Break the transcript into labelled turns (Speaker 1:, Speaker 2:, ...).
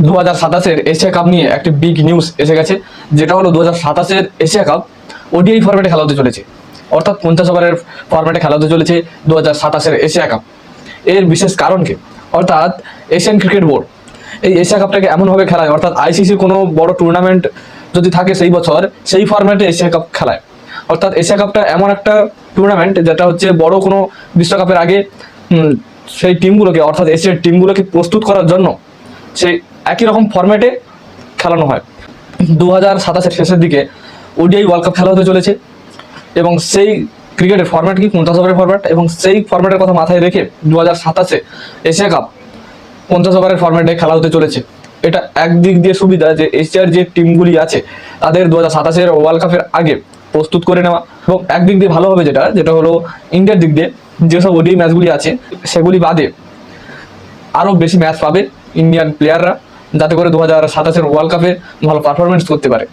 Speaker 1: 2027-এর Asia cup নিয়ে একটি big news এসে গেছে, যেটা হলো 2027-এর এশিয়া কাপ ওডিআই ফরম্যাটে খেলা হতে চলেছে। অর্থাৎ 50 ওভারের ফরম্যাটে খেলা হতে চলেছে 2027-এর এশিয়া কাপ। এর বিশেষ কারণ কি? অর্থাৎ এশিয়ান ক্রিকেট বোর্ড এই এশিয়া কাপটাকে এমনভাবে খেলায়, অর্থাৎ আইসিসির কোনো বড় টুর্নামেন্ট যদি থাকে সেই বছর, সেই ফরম্যাটে এশিয়া কাপ খেলায়। অর্থাৎ এশিয়া কাপটা এমন একটা টুর্নামেন্ট যেটা হচ্ছে বড় কোনো বিশ্বকাপের আগে সেই টিমগুলোকে, অর্থাৎ এশিয়ার টিমগুলোকে প্রস্তুত করার জন্য সেই একই রকম ফরম্যাটে খেলানো হয়। 2027-এর শেষের দিকে ওডিআই ওয়ার্ল্ড কাপ খেলা হতে চলেছে, এবং সেই ক্রিকেটের ফরম্যাট কি 50 ওভারের ফরম্যাট, এবং সেই ফরম্যাটের কথা মাথায় রেখে 2027-এ এশিয়া কাপ 50 ওভারের ফরম্যাটে খেলা হতে চলেছে। এটা একদিক দিয়ে সুবিধা যে এশিয়ার যে টিমগুলি আছে তাদের 2027-এর ওয়ার্ল্ড কাপের আগে প্রস্তুত করে নেওয়া, এবং একদিক দিয়ে ভালো হবে যেটা হলো ইন্ডিয়ার দিক দিয়ে যেসব ওডিআই ম্যাচগুলি আছে সেগুলি বাদে আরও বেশি ম্যাচ পাবে ইন্ডিয়ান প্লেয়াররা, যাতে করে 2027-এর ওয়ার্ল্ড কাপে ভালো পারফরমেন্স করতে পারে।